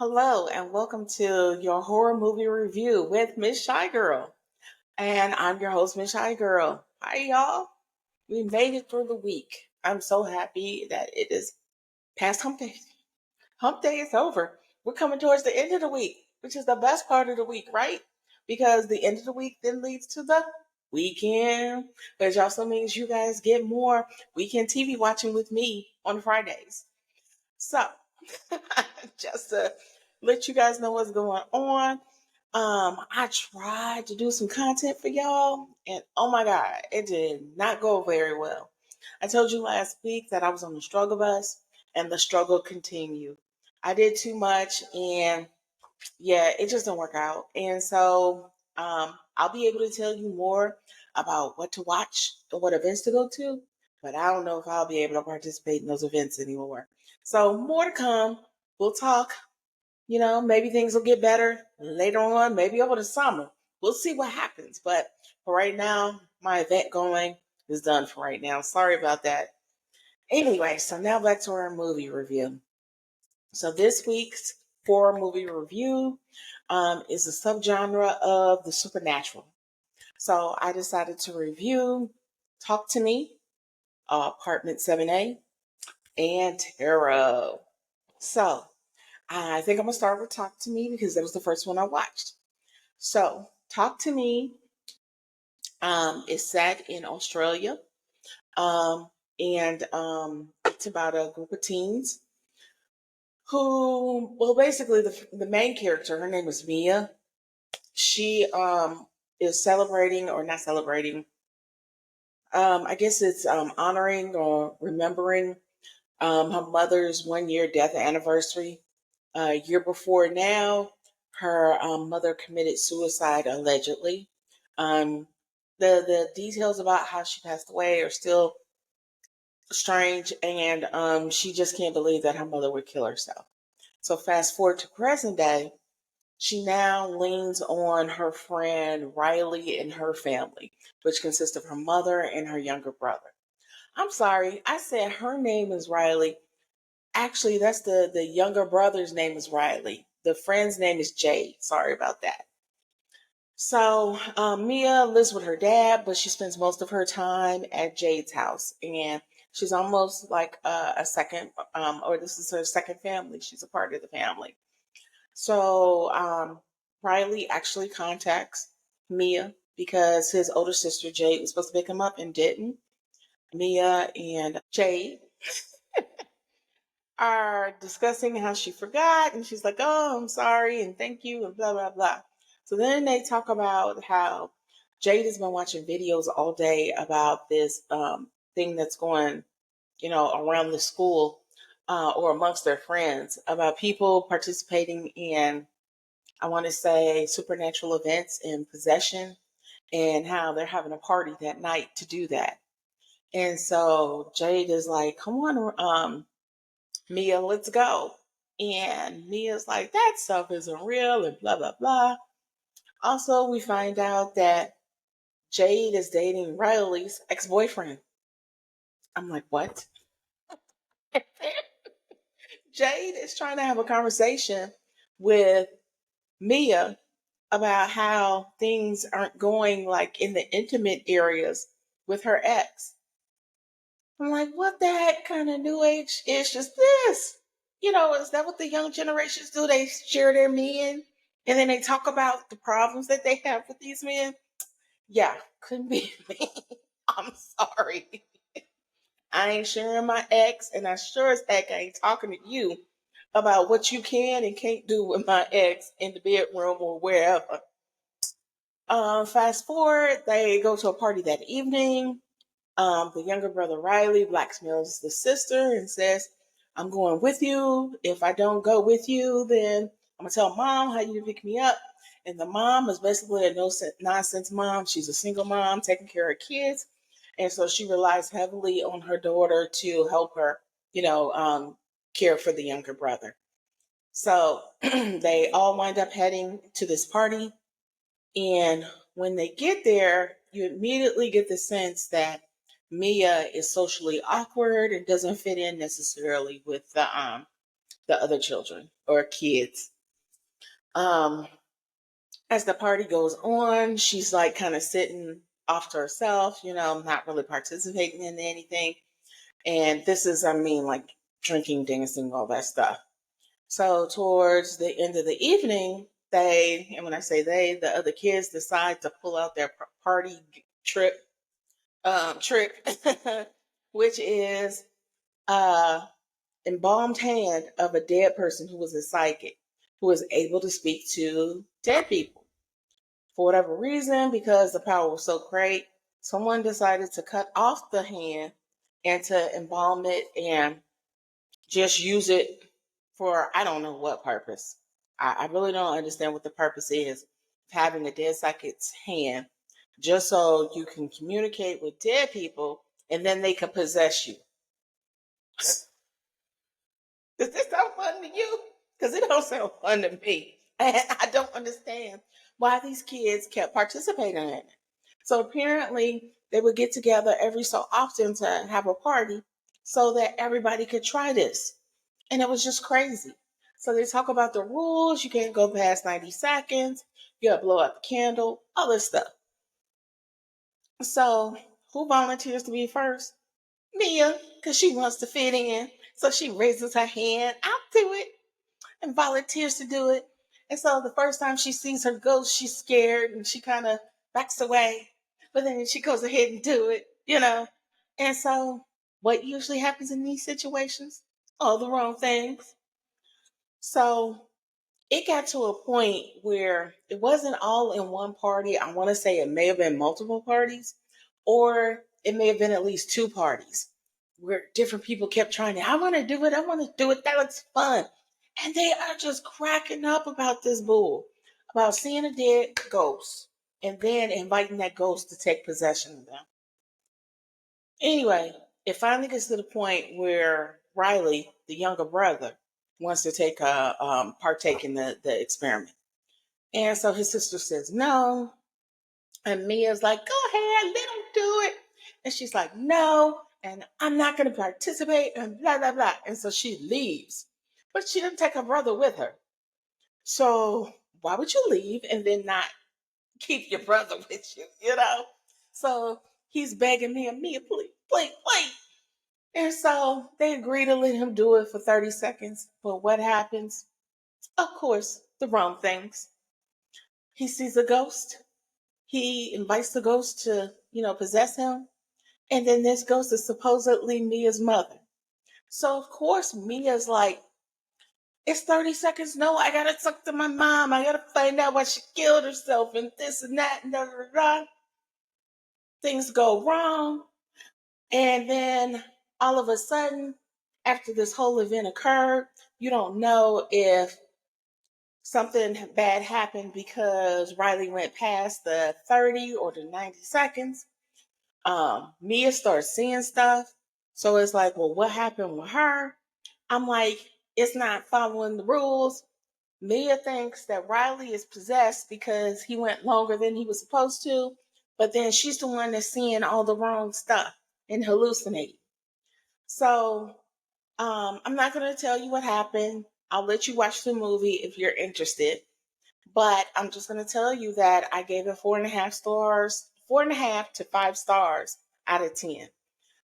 Hello and welcome to your horror movie review with Mz.ChiGurl. And I'm your host, Mz.ChiGurl. Hi y'all. We made it through the week. I'm so happy that it is past hump day. Hump day is over. We're coming towards the end of the week, which is the best part of the week, right? Because the end of the week then leads to the weekend, which also means you guys get more weekend TV watching with me on Fridays. So, just to let you guys know what's going on, I tried to do some content for y'all, and oh my God, it did not go very well. I told you last week that I was on the struggle bus, and the struggle continued. I did too much, and yeah, it just didn't work out. And so, I'll be able to tell you more about what to watch and what events to go to, but I don't know if I'll be able to participate in those events anymore. So, more to come. We'll talk. Maybe things will get better later on, maybe over the summer. We'll see what happens. But for right now, my event going is done for right now. Sorry about that. Anyway, so now back to our movie review. So this week's horror movie review is a subgenre of the supernatural. So I decided to review Talk to Me, Apartment 7A, and Tarot. So I think I'm going to start with Talk to Me because that was the first one I watched. So Talk to Me is set in Australia. And it's about a group of teens who, well, basically the main character, her name is Mia. She is celebrating or not celebrating. I guess it's honoring or remembering her mother's 1 year death anniversary. A year before now, her mother committed suicide allegedly. Um, the details about how she passed away are still strange, and she just can't believe that her mother would kill herself. So fast forward to present day, she now leans on her friend Riley and her family, which consists of her mother and her younger brother. I'm sorry, I said her name is Riley. Actually, that's the younger brother's name is Riley. The friend's name is Jade. Sorry about that. So Mia lives with her dad, but she spends most of her time at Jade's house, and she's almost like a second, or this is her second family. She's a part of the family. So Riley actually contacts Mia because his older sister Jade was supposed to pick him up and didn't. Mia and Jade are discussing how she forgot, and she's like, "Oh, I'm sorry, and thank you," and blah blah blah. So then they talk about how Jade has been watching videos all day about this thing that's going, around the school or amongst their friends about people participating in, I want to say, supernatural events and possession, and how they're having a party that night to do that. And so Jade is like, "Come on, Mia, let's go." And Mia's like, "That stuff isn't real," and blah, blah, blah. Also, we find out that Jade is dating Riley's ex boyfriend. I'm like, what? Jade is trying to have a conversation with Mia about how things aren't going like in the intimate areas with her ex. I'm like, what the heck kind of new age ish is this? Is that what the young generations do? They share their men and then they talk about the problems that they have with these men. Yeah, couldn't be me. I'm sorry. I ain't sharing my ex, and I sure as heck ain't talking to you about what you can and can't do with my ex in the bedroom or wherever. Fast forward, they go to a party that evening. The younger brother Riley blackmails the sister and says, "I'm going with you. If I don't go with you, then I'm gonna tell mom how you pick me up." And the mom is basically a nonsense mom. She's a single mom taking care of kids, and so she relies heavily on her daughter to help her, care for the younger brother. So they all wind up heading to this party, and when they get there, you immediately get the sense that Mia is socially awkward and doesn't fit in necessarily with the other children or kids Um, as the party goes on, she's like kind of sitting off to herself, not really participating in anything. And this is, I mean, like drinking, dancing, all that stuff. So towards the end of the evening, and when I say they, the other kids decide to pull out their party trick, which is embalmed hand of a dead person who was a psychic, who was able to speak to dead people. For whatever reason, because the power was so great, someone decided to cut off the hand and to embalm it and just use it for I don't know what purpose. I really don't understand what the purpose is of having a dead psychic's hand, just so you can communicate with dead people and then they can possess you. Does this sound fun to you? Because it don't sound fun to me. And I don't understand why these kids kept participating in it. So apparently they would get together every so often to have a party so that everybody could try this. And it was just crazy. So they talk about the rules. You can't go past 90 seconds. You gotta blow out the candle, all this stuff. So who volunteers to be first? Mia, because she wants to fit in. So she raises her hand. I'll do it, and volunteers to do it. And so the first time she sees her ghost, she's scared and she kind of backs away. But then she goes ahead and do it. And so what usually happens in these situations? All the wrong things. So it got to a point where it wasn't all in one party. I want to say it may have been multiple parties, or it may have been at least two parties where different people kept trying to, I want to do it. I want to do it. That looks fun. And they are just cracking up about this bull, about seeing a dead ghost and then inviting that ghost to take possession of them. Anyway, it finally gets to the point where Riley, the younger brother, wants to take a partake in the experiment. And so his sister says no. And Mia's like, go ahead, let him do it. And she's like, no, and I'm not going to participate, and blah, blah, blah. And so she leaves. But she didn't take her brother with her. So why would you leave and then not keep your brother with you? So he's begging Mia, please, please, please. And so they agree to let him do it for 30 seconds. But what happens? Of course, the wrong things. He sees a ghost. He invites the ghost to possess him. And then this ghost is supposedly Mia's mother. So, of course, Mia's like, it's 30 seconds. No, I got to talk to my mom. I got to find out why she killed herself and this and that and da, da, da. Things go wrong. And then all of a sudden, after this whole event occurred, you don't know if something bad happened because Riley went past the 30 or the 90 seconds. Mia starts seeing stuff. So it's like, well, what happened with her? I'm like, it's not following the rules. Mia thinks that Riley is possessed because he went longer than he was supposed to, but then she's the one that's seeing all the wrong stuff and hallucinating. So I'm not going to tell you what happened. I'll let you watch the movie if you're interested. But I'm just going to tell you that I gave it 4.5 stars, 4.5 to 5 stars out of 10.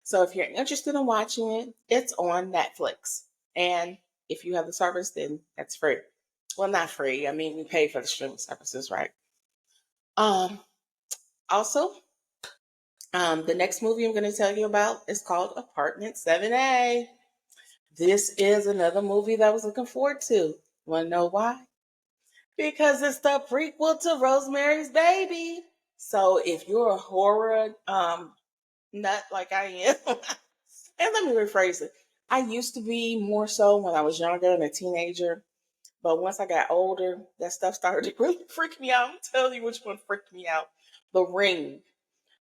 So if you're interested in watching it, it's on Netflix. And if you have the service, then that's free. Well, not free. I mean, we pay for the streaming services, right? Um, Also, the next movie I'm going to tell you about is called Apartment 7A. This is another movie that I was looking forward to. Want to know why? Because it's the prequel to Rosemary's Baby. So if you're a horror nut like I am, and let me rephrase it. I used to be more so when I was younger and a teenager, but once I got older, that stuff started to really freak me out. I'm telling you which one freaked me out. The Ring.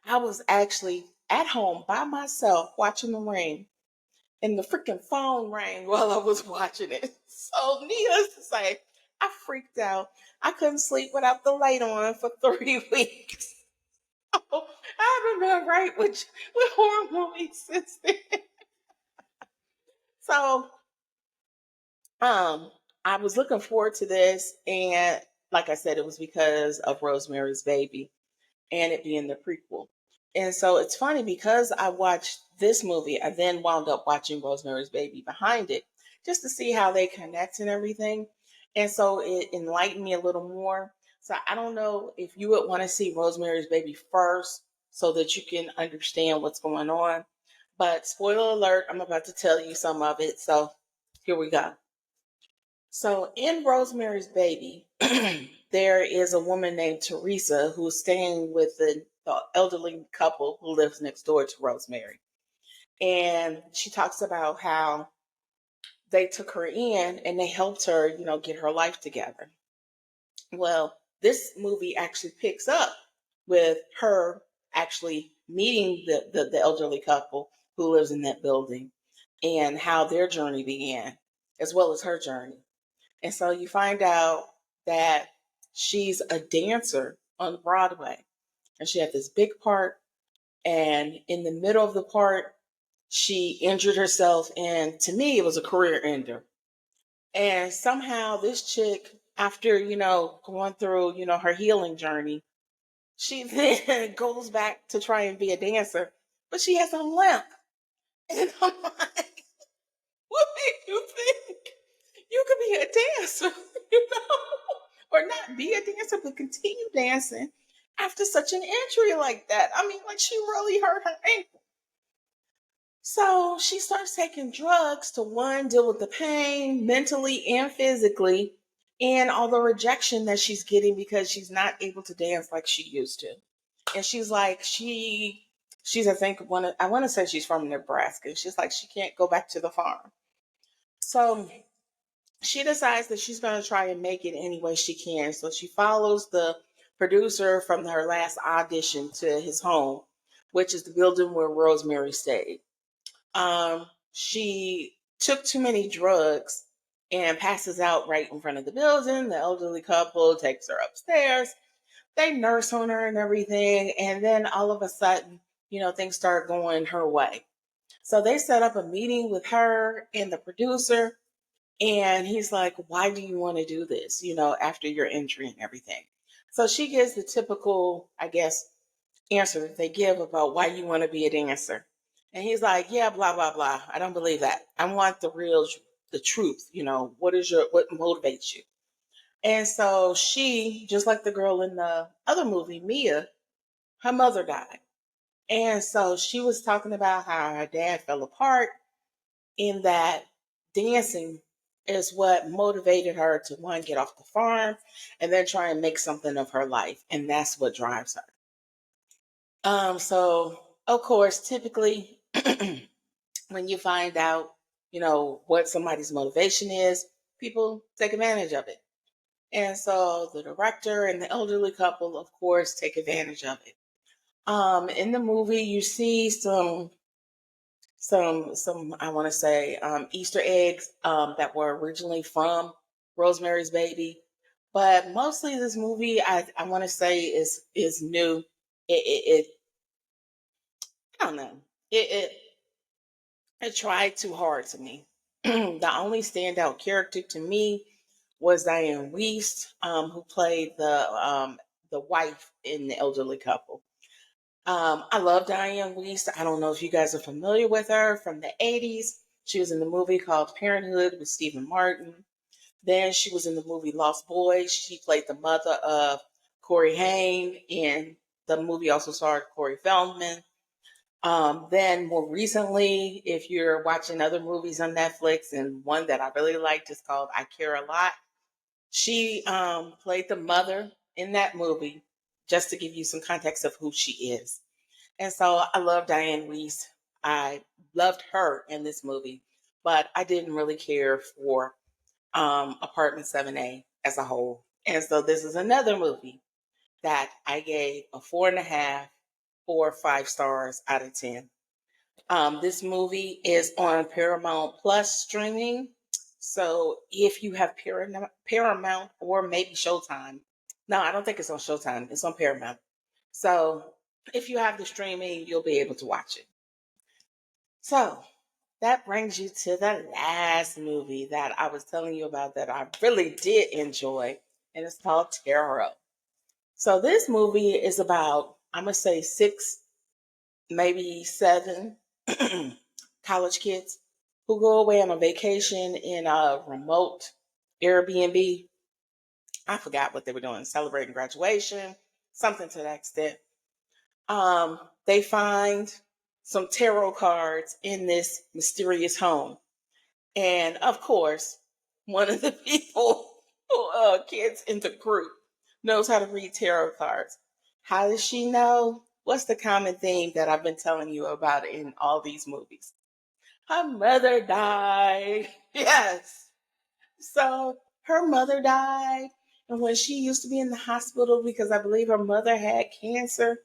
I was actually at home by myself watching The Ring, and the freaking phone rang while I was watching it. So needless to say, I freaked out. I couldn't sleep without the light on for 3 weeks. Oh, I haven't been right with horror movies since then. So, I was looking forward to this, and like I said, it was because of Rosemary's Baby and it being the prequel. And so it's funny because I watched this movie, I then wound up watching Rosemary's Baby behind it just to see how they connect and everything. And so it enlightened me a little more. So I don't know if you would want to see Rosemary's Baby first so that you can understand what's going on. But spoiler alert, I'm about to tell you some of it. So here we go. So in Rosemary's Baby, there is a woman named Teresa who's staying with the elderly couple who lives next door to Rosemary. And she talks about how they took her in and they helped her, get her life together. Well, this movie actually picks up with her actually meeting the elderly couple who lives in that building and how their journey began, as well as her journey. And so you find out that she's a dancer on Broadway. And she had this big part. And in the middle of the part, she injured herself. And to me, it was a career ender. And somehow this chick, after, going through, her healing journey, she then goes back to try and be a dancer, but she has a limp. And I'm like, what makes you think you could be a dancer, you know? Or not be a dancer, but continue dancing after such an injury like that. I mean, like she really hurt her ankle. So she starts taking drugs to one, deal with the pain mentally and physically, and all the rejection that she's getting because she's not able to dance like she used to. And she's like, she's I think I want to say she's from Nebraska. She's like she can't go back to the farm. So she decides that she's going to try and make it any way she can. So she follows the producer from her last audition to his home, which is the building where Rosemary stayed. She took too many drugs and passes out right in front of the building. The elderly couple takes her upstairs. They nurse on her and everything. And then all of a sudden, things start going her way. So they set up a meeting with her and the producer. And he's like, why do you want to do this, after your injury and everything? So she gives the typical, I guess, answer that they give about why you want to be a dancer. And he's like, yeah, blah, blah, blah. I don't believe that. I want the truth. What motivates you? And so she, just like the girl in the other movie, Mia, her mother died. And so she was talking about how her dad fell apart in that dancing is what motivated her to one, get off the farm and then try and make something of her life. And that's what drives her. So of course, typically when you find out, what somebody's motivation is, people take advantage of it. And so the director and the elderly couple, of course, take advantage of it. In the movie, you see some I want to say Easter eggs that were originally from Rosemary's Baby, but mostly this movie I want to say is new. It I don't know. It tried too hard to me. The only standout character to me was Diane Wiest, who played the wife in the elderly couple. I love Diane Wiest. I don't know if you guys are familiar with her from the 80s. She was in the movie called Parenthood with Stephen Martin. Then she was in the movie Lost Boys. She played the mother of Corey Haim, and the movie also starred Corey Feldman. Then more recently, if you're watching other movies on Netflix, and one that I really liked is called I Care a Lot. She played the mother in that movie, just to give you some context of who she is. And so I love Diane Weiss. I loved her in this movie, but I didn't really care for Apartment 7A as a whole. And so this is another movie that I gave a 4.5 or 5 stars out of 10. This movie is on Paramount Plus streaming. So if you have Paramount or maybe Showtime, no, I don't think it's on Showtime. It's on Paramount. So if you have the streaming, you'll be able to watch it. So that brings you to the last movie that I was telling you about that I really did enjoy, and it's called Tarot. So this movie is about, I'm gonna say six, maybe seven college kids who go away on a vacation in a remote Airbnb. I forgot what they were doing, celebrating graduation, something to that extent. They find some tarot cards in this mysterious home. And of course, one of the people, kids in the group, knows how to read tarot cards. How does she know? What's the common theme that I've been telling you about in all these movies? Her mother died. Yes. So her mother died. And when she used to be in the hospital because I believe her mother had cancer,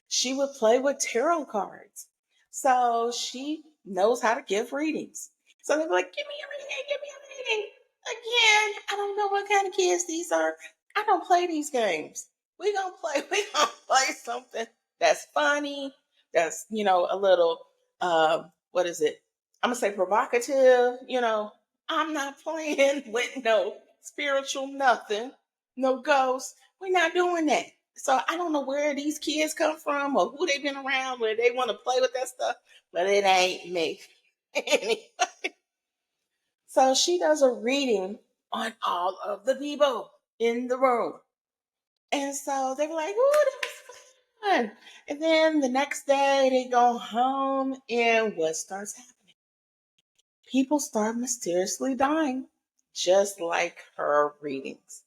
she would play with tarot cards. So she knows how to give readings. So they're like, give me a reading, give me a reading. Again, I don't know what kind of kids these are. I don't play these games. We gonna play something that's funny, that's, a little, what is it? I'm gonna say provocative, I'm not playing with no spiritual nothing, no ghosts. We're not doing that. So I don't know where these kids come from or who they've been around where they want to play with that stuff, but it ain't me. Anyway, so she does a reading on all of the people in the room. And so they were like, oh, that was fun. And then the next day they go home and what starts happening? People start mysteriously dying, just like her readings.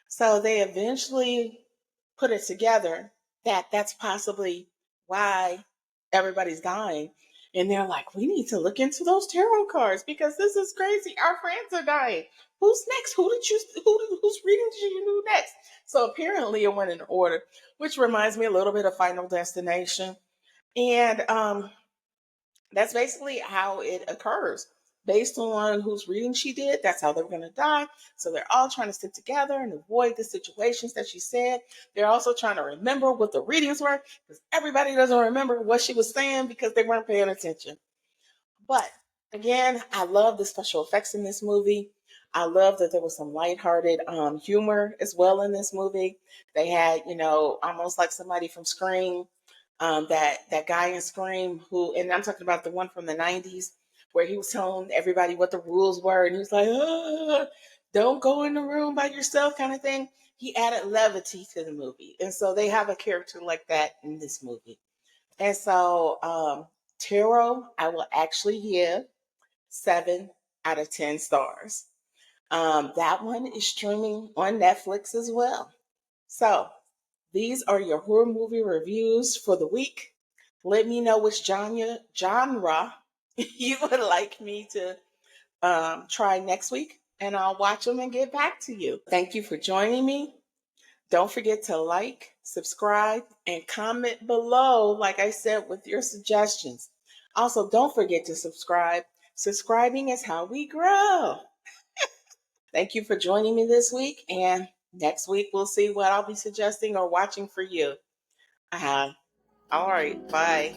So they eventually put it together that that's possibly why everybody's dying. And they're like, we need to look into those tarot cards because this is crazy. Our friends are dying. Who's next? Whose reading did you do next? So apparently it went in order, which reminds me a little bit of Final Destination. And that's basically how it occurs. Based on whose reading she did, that's how they're going to die. So they're all trying to stick together and avoid the situations that she said. They're also trying to remember what the readings were because everybody doesn't remember what she was saying because they weren't paying attention. But again, I love the special effects in this movie. I love that there was some lighthearted humor as well in this movie. They had, almost like somebody from Scream, that guy in Scream who, and I'm talking about the one from the '90s, where he was telling everybody what the rules were, and he was like, "Don't go in the room by yourself," kind of thing. He added levity to the movie, and so they have a character like that in this movie. And so, Tarot, I will actually give 7 out of 10 stars. That one is streaming on Netflix as well. So, these are your horror movie reviews for the week. Let me know which genre you would like me to try next week, and I'll watch them and get back to you. Thank you for joining me. Don't forget to like, subscribe, and comment below, like I said, with your suggestions. Also, don't forget to subscribe. Subscribing is how we grow. Thank you for joining me this week, and next week we'll see what I'll be suggesting or watching for you. All right, bye.